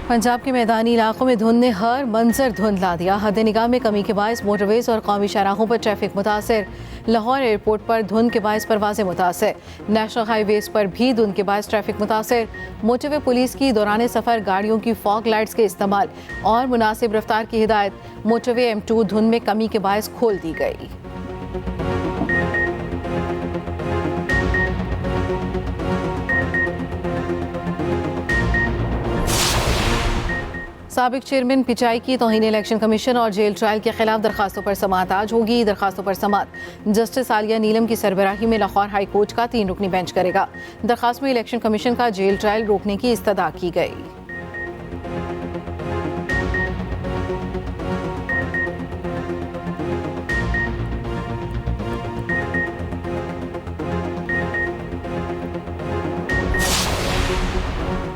पंजाब के मैदानी इलाकों में धुंध ने हर मंजर धुंध ला दिया। हद निगाह में कमी के बायस मोटरवेज और कौमी शाहराहों पर ट्रैफिक मुतासर। लाहौर एयरपोर्ट पर धुंध के बायस परवाजें मुतासर। नेशनल हाईवेज पर भी धुंध के बायस ट्रैफिक मुतासर। मोटरवे पुलिस की दौरान सफर गाड़ियों की फॉग लाइट्स के इस्तेमाल और मुनासिब रफ्तार की हिदायत। मोटरवे M2 धुंध में कमी के बायस खोल दी गई। साबिक चेयरमैन पिचाई की तौहीन इलेक्शन कमीशन और जेल ट्रायल के खिलाफ दरखास्तों पर समाअत आज होगी। दरखास्तों पर समाअत जस्टिस आलिया नीलम की सरबराही में लाहौर हाई कोर्ट का 3 रुकनी बेंच करेगा। दरखास्त में इलेक्शन कमीशन का जेल ट्रायल रोकने की इस्तदा की गई।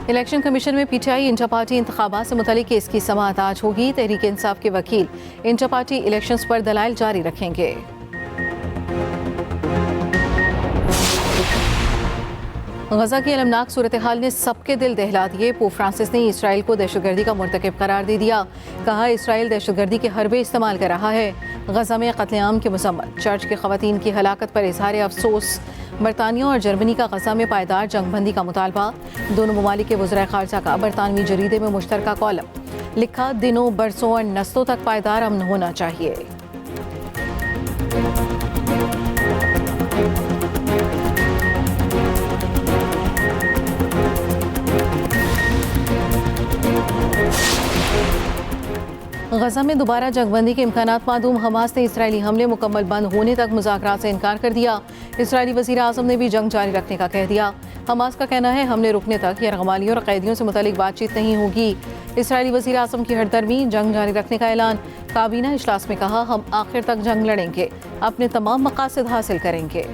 इलेक्शन कमीशन में पीटीआई इंटर पार्टी इंतखाबात से मुतालिक केस की समाअत आज होगी। तहरीक इंसाफ के वकील इंटर पार्टी इलेक्शंस पर दलाइल जारी रखेंगे। गजा की अलमनाक सूरत हाल ने सबके दिल दहला दिए। पोप फ्रांसिस ने इसराइल को दहशतगर्दी का मुर्तकिब करार दे दिया। कहा इसराइल दहशतगर्दी के हरबे इस्तेमाल कर रहा है। गजा में कत्लेआम की मसम्मत। चर्च के खवातीन की हलाकत पर इजहार अफसोस। बरतानिया और जर्मनी का गजा में पायदार जंगबंदी का मुतालबा। दोनों ममालिक के वज़राए ख़ारजा का बरतानवी जरीदे में मुश्तरका कॉलम। लिखा दिनों बरसों और नस्लों तक पायदार अमन होना चाहिए। गजा में दोबारा जंगबंदी के इम्कानात मादूम। हमास ने इसराइली हमले मुकम्मल बंद होने तक मुज़ाकरात से इनकार कर दिया। इसराइली वज़ीर आज़म ने भी जंग जारी रखने का कह दिया। हमास का कहना है हमले रुकने तक यरगमालियों और कैदियों से मुतालिक बातचीत नहीं होगी। इसराइली वज़ीर आज़म की हरदर्मी, जंग जारी रखने का ऐलान। काबीना इजलास में कहा हम आखिर तक जंग लड़ेंगे, अपने तमाम मकासद हासिल करेंगे।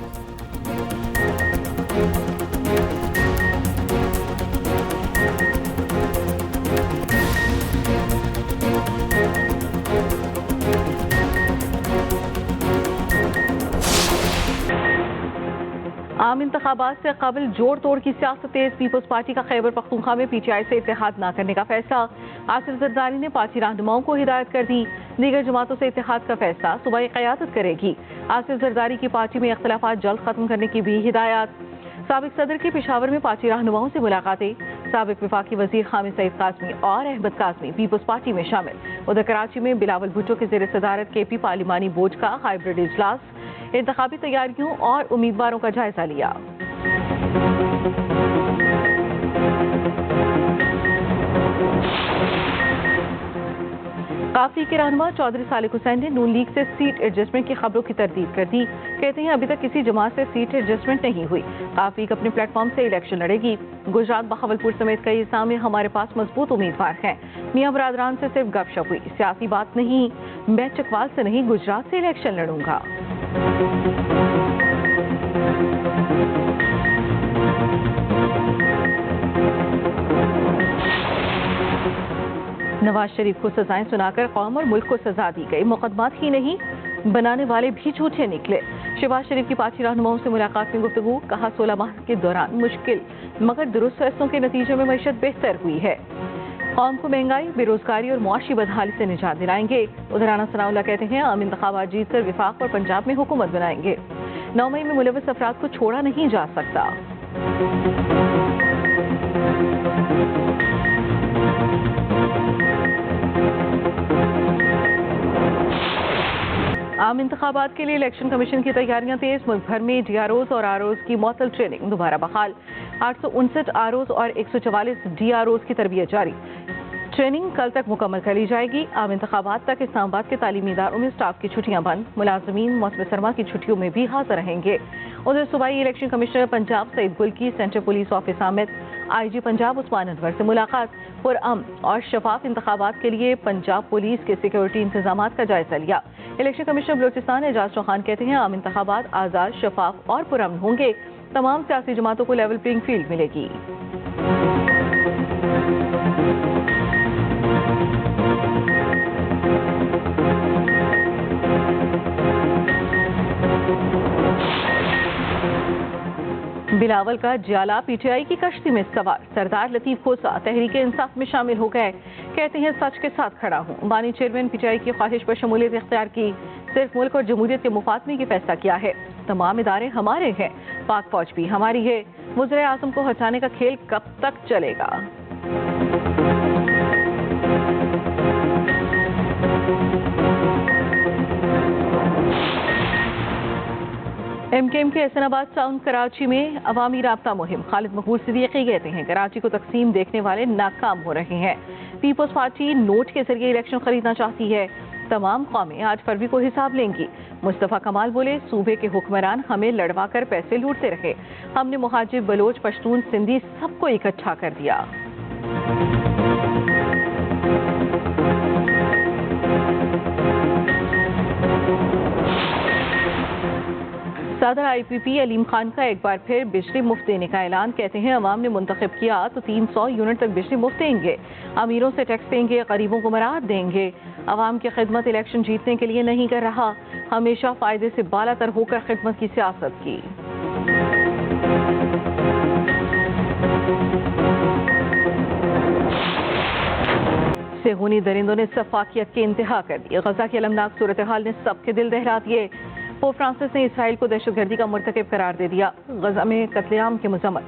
आम इंतखाबात से कबल जोड़ तोड़ की सियासत तेज। पीपल्स पार्टी का खैबर पख्तूनख्वा में पीटीआई से इत्तेहाद न करने का फैसला। आसिफ जरदारी ने पार्टी रहनुमाओं को हिदायत कर दी। दीगर जमातों से इत्तेहाद का फैसला सूबाई क़यादत करेगी। आसिफ जरदारी की पार्टी में इख्तिलाफात जल्द खत्म करने की भी हिदायत। साबिक सदर की पेशावर में पार्टी रहनुमाओं से मुलाकातें। साबिक वफाकी वजीर हामिद सईद काज़मी और अहमद काज़मी पीपल्स पार्टी में शामिल। उधर कराची में बिलावल भुट्टो के ज़ेर सदारत केपी पार्लिमानी बोर्ड का हाइब्रिड इजलास। इंतखाबी तैयारियों और उम्मीदवारों का जायजा लिया। काफी के रहनुमा चौधरी सालिक हुसैन ने नून लीग से सीट एडजस्टमेंट की खबरों की तरदीद कर दी। कहते हैं अभी तक किसी जमात से सीट एडजस्टमेंट नहीं हुई। काफी अपने प्लेटफॉर्म से इलेक्शन लड़ेगी। गुजरात बहावलपुर समेत कई हिस्सों में हमारे पास मजबूत उम्मीदवार हैं। मियां बरादरान से सिर्फ गपशप हुई, सियासी बात नहीं। मैं चकवाल से नहीं गुजरात से इलेक्शन लड़ूंगा। नवाज शरीफ को सजाएं सुनाकर कौम और मुल्क को सजा दी गई। मुकदमात ही नहीं, बनाने वाले भी झूठे निकले। शहबाज शरीफ की पार्टी रहनुमाओं से मुलाकात में गुफ्तगू। कहा 16 माह के दौरान मुश्किल मगर दुरुस्त फैसलों के नतीजे में मईशत बेहतर हुई है। कौम को महंगाई, बेरोजगारी और मुआशी बदहाली से निजात दिलाएंगे। उधर राना सनाउल्लाह कहते हैं आम इंतखाबात जीतकर विफाक और पंजाब में हुकूमत बनाएंगे। 9 मई में मुलव्वस अफराद को छोड़ा नहीं जा सकता। आम इंतखाबात के लिए इलेक्शन कमीशन की तैयारियां तेज। मुल्क भर में DROs और ROs की मौतल ट्रेनिंग दोबारा बहाल। 859 ROs और 144 DROs की तरबियत जारी। ट्रेनिंग कल तक मुकम्मल कर ली जाएगी। आम इंतखाबात तक इस्लामाबाद के तालीमी इदारों में स्टाफ की छुट्टियां बंद। मुलाजमीन मौसम सरमा की छुट्टियों में भी हाजिर रहेंगे। उधर सूबाई इलेक्शन कमिश्नर पंजाब सईद गुल की सेंट्रल पुलिस ऑफिस आमिद IG पंजाब उस्मान अनवर से मुलाकात। पुरअमन और शफाफ इंतखाबात के लिए पंजाब पुलिस के सिक्योरिटी इंतजामात का जायजा लिया। इलेक्शन कमिश्नर बलोचिस्तान एजाज चौहान कहते हैं आम इंतखाबात आज़ाद, शफाफ और पुरअमन होंगे। तमाम सियासी जमातों को लेवल प्लेइंग फील्ड मिलेगी। बिलावल का जियाला पीटीआई की कश्ती में सवार, सरदार लतीफ खोसा तहरीके इंसाफ में शामिल हो गए। कहते हैं सच के साथ खड़ा हूँ। बानी चेयरमैन पीटीआई की ख्वाहिश पर शमूलियत इख्तियार की, सिर्फ मुल्क और जमहूरियत के मुफाद में ये फैसला किया है। तमाम इदारे हमारे हैं, पाक फौज भी हमारी है। वज़ीर आज़म को हटाने का खेल कब तक चलेगा? एमकेएम के एहसनाबाद टाउन कराची में अवामी राब्ता मुहिम, खालिद मकबूल सिद्दीकी कहते हैं कराची को तकसीम देखने वाले नाकाम हो रहे हैं। पीपल्स पार्टी नोट के जरिए इलेक्शन खरीदना चाहती है। तमाम कौमें 8 फरवरी को हिसाब लेंगी। मुस्तफा कमाल बोले, सूबे के हुक्मरान हमें लड़वा कर पैसे लूटते रहे, हमने मुहाजिर, बलोच, पश्तून, सिंधी सबको इकट्ठा कर दिया। सदर IPP अलीम खान का एक बार फिर बिजली मुफ्त देने का ऐलान। कहते हैं अवाम ने मुंतखब किया तो 300 यूनिट तक बिजली मुफ्त देंगे, अमीरों से टैक्स देंगे, गरीबों को मराहत देंगे। अवाम की खिदमत इलेक्शन जीतने के लिए नहीं कर रहा, हमेशा फायदे से बालातर होकर खिदमत की सियासत की। सेहूनी दरिंदों ने सफाकियत की इंतहा कर दी। गजा की अलमनाक सूरत हाल ने सबके दिल दहला दिए। पोप फ्रांसिस ने इसराइल को दहशतगर्दी का मुर्तकिब करार दे दिया। गजा में कत्लेआम की मजम्मत।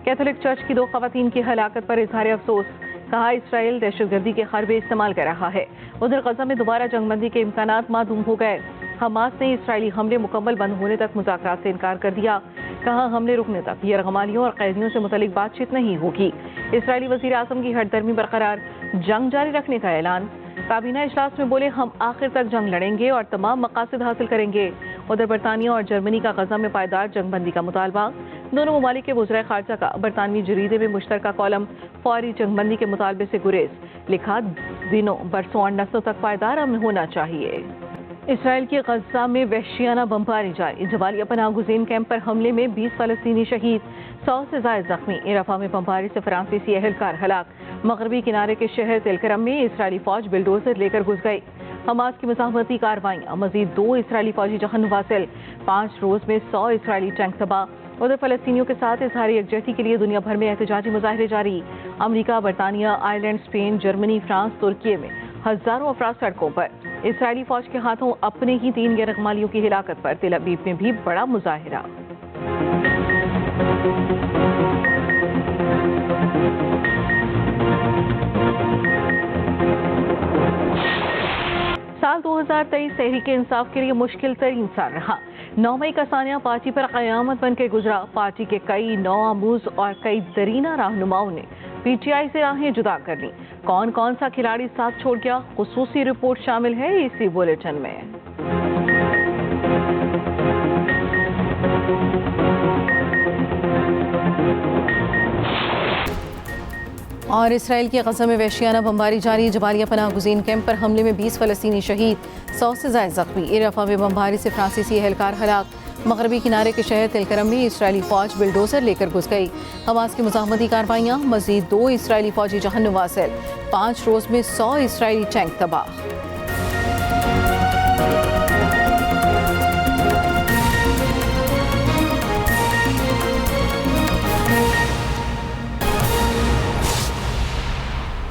कैथोलिक चर्च की 2 खवातीन की हलाकत पर इजहार अफसोस। कहा इसराइल दहशतगर्दी के हरबे इस्तेमाल कर रहा है। उधर गजा में दोबारा जंगबंदी के इम्कानात मादूम हो गए। हमास ने इसराइली हमले मुकम्मल बंद होने तक मुज़ाकरात से इनकार कर दिया। कहा हमले रुकने तक यरगमालियों और कैदियों से मुतल्लिक बातचीत नहीं होगी। इसराइली वज़ीर आज़म की हठधर्मी बरकरार, जंग जारी रखने का ऐलान। काबीना इजलास में बोले, हम आखिर तक जंग लड़ेंगे और तमाम मकासद हासिल करेंगे। उधर बरतानिया और जर्मनी का गजा में पायदार जंगबंदी का मुतालबा। दोनों ममालिक के वज़ीर ख़ारजा का बरतानवी जरीदे में मुश्तरका कॉलम, फौरी जंगबंदी के मुतालबे से गुरेज। लिखा, दिनों, बरसों और नस्लों तक पायदार अमन होना चाहिए। इसराइल की गजा में वहशियाना बमबारी जारी। जबालिया पनाह गुज़ीन कैंप पर हमले में 20 फ़लस्तीनी शहीद, 100 से ज़ायद जख्मी। रफ़ा में बमबारी से फ्रांसीसी अहलकार हलाक। मगरबी किनारे के शहर तिलकरम में इसराइली फौज बिल्डोजर लेकर घुस गई। हमास की मुज़ाहमती कार्रवाइयाँ, मजीद 2 इसराइली फौजी जहन्नुम वासिल। 5 रोज़ में 100 इसराइली टैंक तबाह। उधर फ़लस्तीनियों के साथ इज़हार यकजहती के लिए दुनिया भर में एहतजाजी मुजाहरे जारी। अमरीका, बरतानिया, आयरलैंड, स्पेन, जर्मनी, फ्रांस, तुर्की में हज़ारों अफराद सड़कों पर। इसराइली फौज के हाथों अपने ही 3 गैरकमालियों की हिलाकत पर तेल अवीव में भी बड़ा मुजाहिरा। साल 2023 तहरीक इंसाफ के लिए मुश्किल तरीन साल रहा। 9 मई का सानिया पार्टी पर क़यामत बन के गुजरा। पार्टी के कई नौआमूज और कई दरीना रहनुमाओं ने पीटीआई से राहें जुदा कर ली। कौन कौन सा खिलाड़ी साथ छोड़ गया, खुसूसी रिपोर्ट शामिल है इसी बुलेटिन में। और इसराइल की गजा में वहशियाना बमबारी जारी। जबालिया पनाह गुज़ीन कैंप पर हमले में 20 फ़लस्तीनी शहीद, 100 से ज़ायद ज़ख्मी। रफ़ा में बमबारी से फ्रांसीसी एहलकार हलाक। मगरबी किनारे के शहर तिलकरम में इसराइली फौज बिल्डोजर लेकर घुस गई। हमास की मुज़ाहमती कार्रवाइयाँ, मजीद 2 इसराइली फौजी जहन्नुम वासिल। 5 रोज़ में 100 इसराइली टैंक तबाह।